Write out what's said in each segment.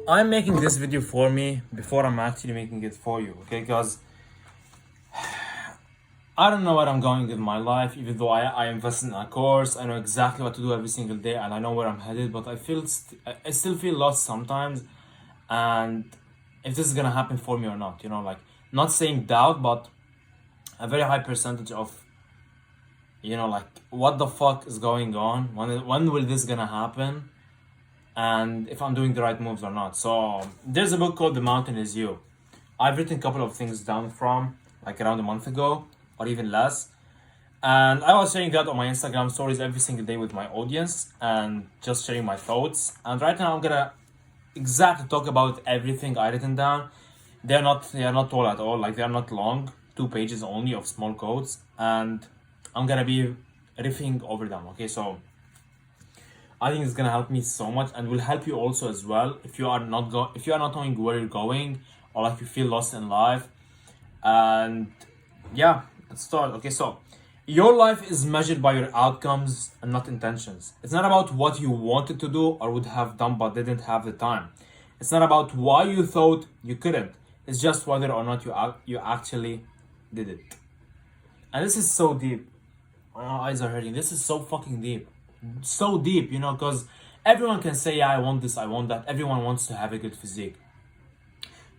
I'm making this video for me before I'm actually making it for you, okay? Because I don't know where I'm going with my life, even though I invest in a course, I know exactly what to do every single day, and I know where I'm headed, but I still feel lost sometimes, and if this is gonna happen for me or not, like not saying doubt, but a very high percentage of, like what the fuck is going on? When will this gonna happen? And if I'm doing the right moves or not. So there's a book called The Mountain Is You. I've written a couple of things down from like around a month ago or even less. And I was sharing that on my Instagram stories every single day with my audience and just sharing my thoughts. And right now I'm gonna exactly talk about everything I written down. They are not tall at all, like they are not long, 2 pages only of small quotes, and I'm gonna be riffing over them. Okay, so I think it's gonna help me so much and will help you also as well if you are not knowing where you're going or like you feel lost in life. And yeah, let's start. Okay, so your life is measured by your outcomes and not intentions. It's not about what you wanted to do or would have done but didn't have the time. It's not about why you thought you couldn't. It's just whether or not you actually did it. And this is so deep. My eyes are hurting. This is so fucking deep. So deep, because everyone can say, yeah, I want this, I want that. Everyone wants to have a good physique.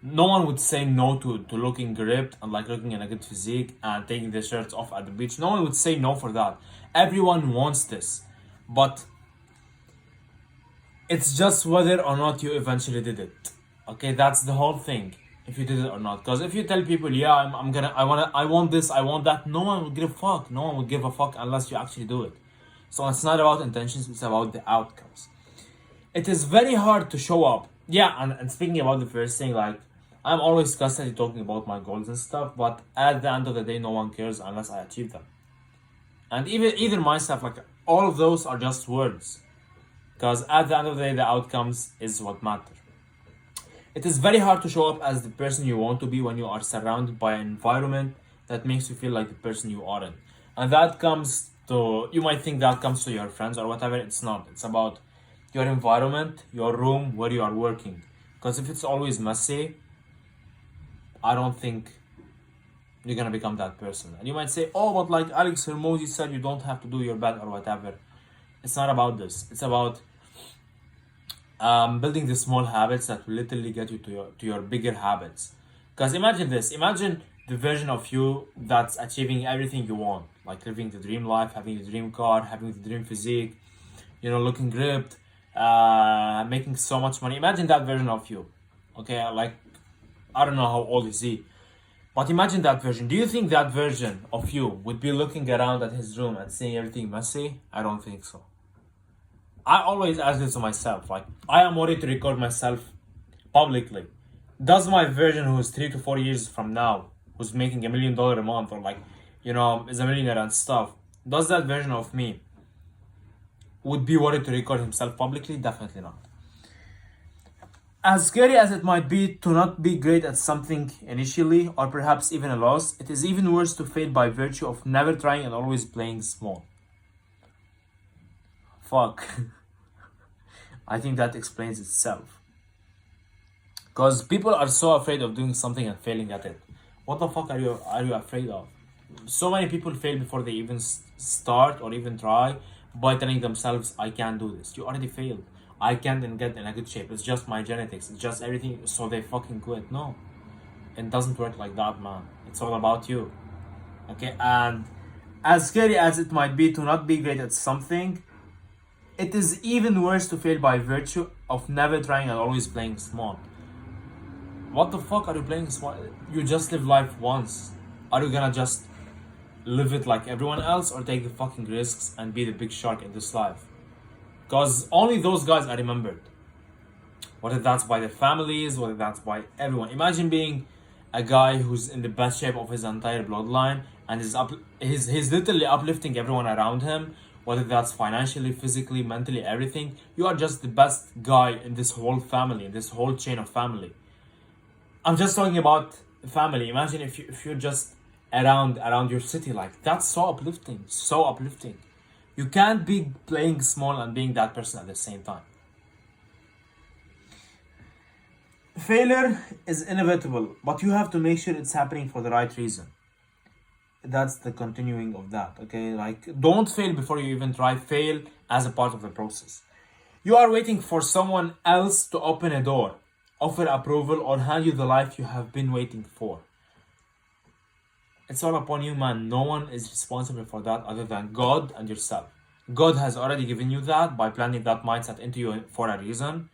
No one would say no to looking ripped and like looking in a good physique and taking their shirts off at the beach. No one would say no for that. Everyone wants this. But it's just whether or not you eventually did it. Okay, that's the whole thing. If you did it or not. Because if you tell people, yeah, I want this, I want that, no one will give a fuck. No one will give a fuck unless you actually do it. So it's not about intentions, it's about the outcomes. It is very hard to show up. Yeah, and speaking about the first thing, like, I'm always constantly talking about my goals and stuff, but at the end of the day, no one cares unless I achieve them. And even myself, like, all of those are just words. Because at the end of the day, the outcomes is what matter. It is very hard to show up as the person you want to be when you are surrounded by an environment that makes you feel like the person you aren't. And that comes to, you might think that comes to your friends or whatever, it's not. It's about your environment, your room, where you are working. Because if it's always messy, I don't think you're gonna become that person. And you might say, oh, but like Alex Hermosi said, you don't have to do your bed or whatever. It's not about this. It's about building the small habits that will literally get you to your bigger habits. Because imagine this. Imagine the version of you that's achieving everything you want, like living the dream life, having the dream car, having the dream physique, looking ripped, making so much money. Imagine that version of you. Okay, like I don't know how old is he, but imagine that version. Do you think that version of you would be looking around at his room and seeing everything messy? I don't think so. I always ask this to myself, like, I am worried to record myself publicly. Does my version who's 3 to 4 years from now, who's making $1 million a month or like, is a millionaire and stuff, does that version of me would be worried to record himself publicly? Definitely not. As scary as it might be to not be great at something initially, or perhaps even a loss, it is even worse to fail by virtue of never trying and always playing small. Fuck. I think that explains itself. Because people are so afraid of doing something and failing at it. What the fuck are you afraid of? So many people fail before they even start or even try by telling themselves, I can't do this. You already failed. I can't get in a good shape. It's just my genetics. It's just everything. So they fucking quit. No. It doesn't work like that, man. It's all about you. Okay? And as scary as it might be to not be great at something, it is even worse to fail by virtue of never trying and always playing small. What the fuck are you playing small? You just live life once. Are you gonna just live it like everyone else or take the fucking risks and be the big shark in this life? Because only those guys are remembered. Whether that's by their families, whether that's by everyone. Imagine being a guy who's in the best shape of his entire bloodline and he's literally uplifting everyone around him, whether that's financially, physically, mentally, everything. You are just the best guy in this whole family, in this whole chain of family. I'm just talking about family. Imagine if you're just around your city, like that's so uplifting, so uplifting. You can't be playing small and being that person at the same time. Failure is inevitable, but you have to make sure it's happening for the right reason. That's the continuing of that, okay? Like, don't fail before you even try. Fail as a part of the process. You are waiting for someone else to open a door, offer approval, or hand you the life you have been waiting for. It's all upon you, man. No one is responsible for that other than God and yourself. God has already given you that by planting that mindset into you for a reason.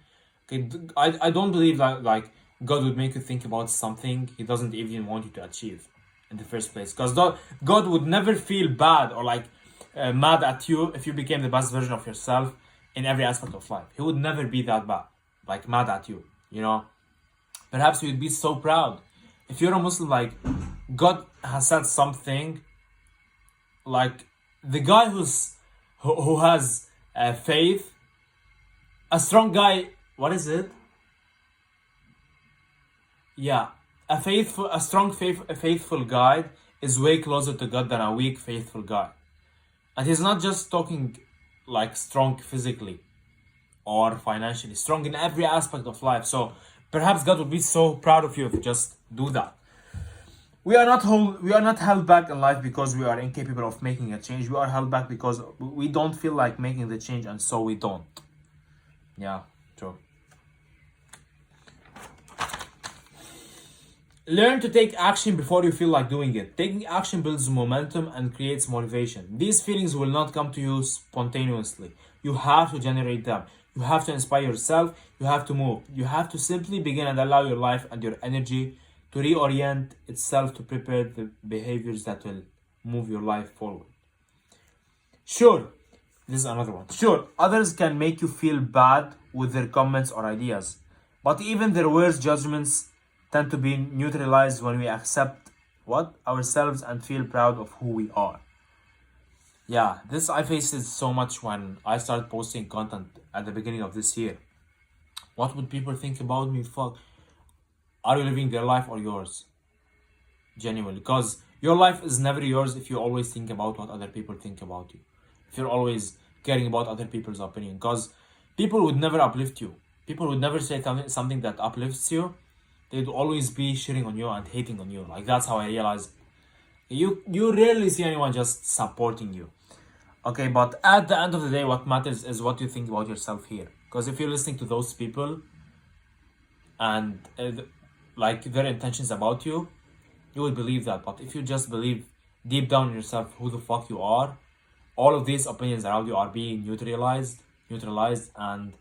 Okay, I don't believe that like God would make you think about something He doesn't even want you to achieve in the first place. Because God would never feel bad or like mad at you if you became the best version of yourself in every aspect of life. He would never be that bad, like mad at you. You know, perhaps you'd be so proud if you're a Muslim. Like God has said something. Like the guy who has faith, a strong guy. What is it? Yeah, a faithful guy is way closer to God than a weak, faithful guy. And he's not just talking like strong physically or financially, strong in every aspect of life. So perhaps God would be so proud of you if you just do that. We are not held back in life because we are incapable of making a change. We are held back because we don't feel like making the change, and so we don't. Yeah, true. Learn to take action before you feel like doing it. Taking action builds momentum and creates motivation. These feelings will not come to you spontaneously. You have to generate them. You have to inspire yourself. You have to move. You have to simply begin and allow your life and your energy to reorient itself to prepare the behaviors that will move your life forward. Sure, this is another one. Sure, others can make you feel bad with their comments or ideas, but even their words, judgments tend to be neutralized when we accept ourselves and feel proud of who we are. Yeah, this I faced it so much when I started posting content at the beginning of this year. What would people think about me? Fuck. Are you living their life or yours? Genuinely. Because your life is never yours if you always think about what other people think about you. If you're always caring about other people's opinion. Because people would never uplift you. People would never say something that uplifts you. They'd always be shitting on you and hating on you. Like, that's how I realized. You rarely see anyone just supporting you. Okay, but at the end of the day, what matters is what you think about yourself here. Because if you're listening to those people and like their intentions about you, you will believe that. But if you just believe deep down in yourself who the fuck you are, all of these opinions around you are being neutralized, and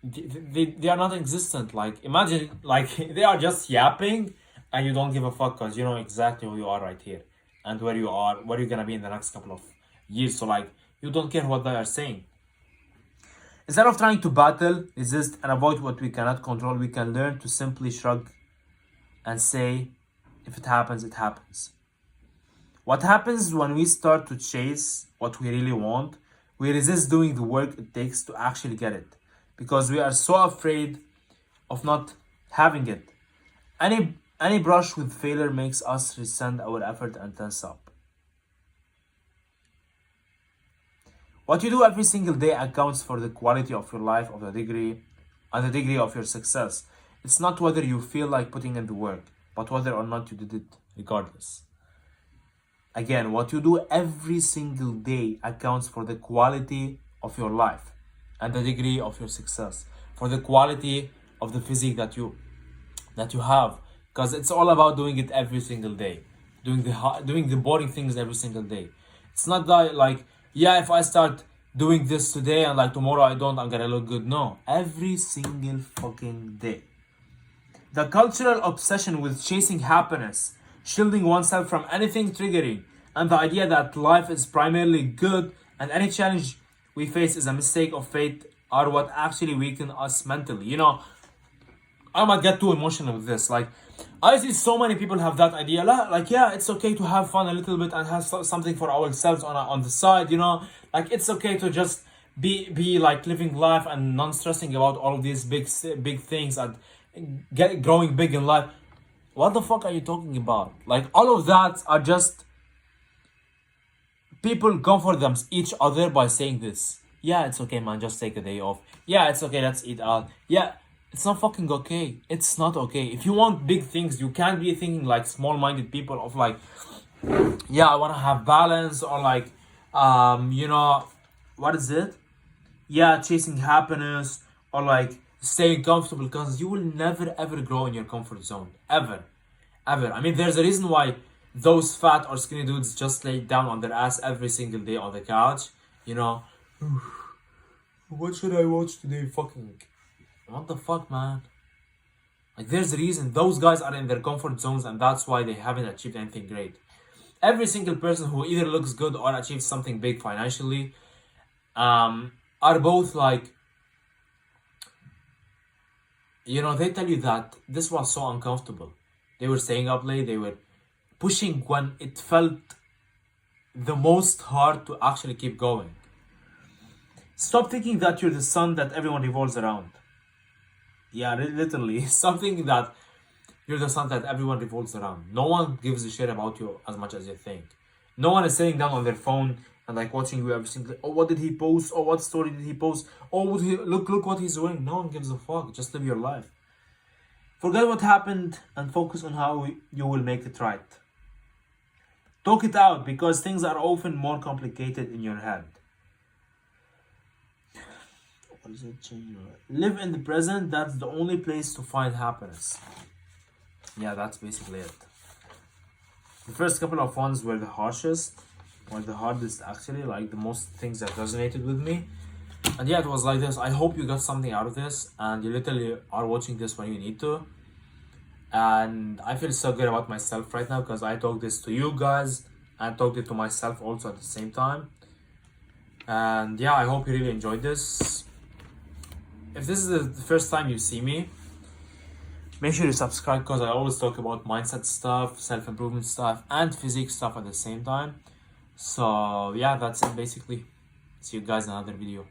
they are not existent. Like, imagine, like, they are just yapping and you don't give a fuck because you know exactly who you are right here and where you're gonna be in the next couple of years. So like, you don't care what they are saying. Instead of trying to battle, resist, and avoid what we cannot control, we can learn to simply shrug and say, if it happens, it happens. What happens when we start to chase what we really want? We resist doing the work it takes to actually get it because we are so afraid of not having it. Any brush with failure makes us resent our effort and tense up. What you do every single day accounts for the quality of your life, of the degree, and the degree of your success. It's not whether you feel like putting in the work, but whether or not you did it regardless. Again, what you do every single day accounts for the quality of your life and the degree of your success, for the quality of the physique that you have, because it's all about doing it every single day, doing the boring things every single day. It's not that like, yeah, if I start doing this today and like tomorrow I don't, I'm gonna look good. No, every single fucking day. The cultural obsession with chasing happiness, shielding oneself from anything triggering, and the idea that life is primarily good and any challenge we face is a mistake of fate are what actually weaken us mentally. You know, I might get too emotional with this. Like, I see so many people have that idea. Like, yeah, it's okay to have fun a little bit and have something for ourselves on the side. You know, like it's okay to just be like living life and non stressing about all of these big things and growing big in life. What the fuck are you talking about? Like, all of that are just people comfort them each other by saying this. Yeah, it's okay, man. Just take a day off. Yeah, it's okay. Let's eat out. Yeah, It's not fucking okay. It's not okay. If you want big things, you can't be thinking like small-minded people of like, yeah, I want to have balance, or like, you know, what is it? Yeah, chasing happiness, or like staying comfortable, because you will never ever grow in your comfort zone. Ever. Ever. I mean, there's a reason why those fat or skinny dudes just lay down on their ass every single day on the couch. You know, what should I watch today? Fucking. What the fuck, man? Like, there's a reason. Those guys are in their comfort zones, and that's why they haven't achieved anything great. Every single person who either looks good or achieves something big financially, are both like, you know, they tell you that this was so uncomfortable. They were staying up late, they were pushing when it felt the most hard to actually keep going. Stop thinking that you're the sun that everyone revolves around. Yeah, literally. Something that you're the sun that everyone revolves around. No one gives a shit about you as much as you think. No one is sitting down on their phone and like watching you every single. Oh, what did he post? Oh, what story did he post? Oh, look what he's doing. No one gives a fuck. Just live your life. Forget what happened and focus on how you will make it right. Talk it out, because things are often more complicated in your head. What is it? Live in the present. That's the only place to find happiness. Yeah, that's basically it. The first couple of ones were the harshest, or the hardest actually, like the most things that resonated with me. And yeah, it was like this. I hope you got something out of this, and you literally are watching this when you need to. And I feel so good about myself right now, because I talked this to you guys and talked it to myself also at the same time. And yeah, I hope you really enjoyed this. If this is the first time you see me, make sure you subscribe, because I always talk about mindset stuff, self-improvement stuff, and physique stuff at the same time. So yeah, that's it basically. See you guys in another video.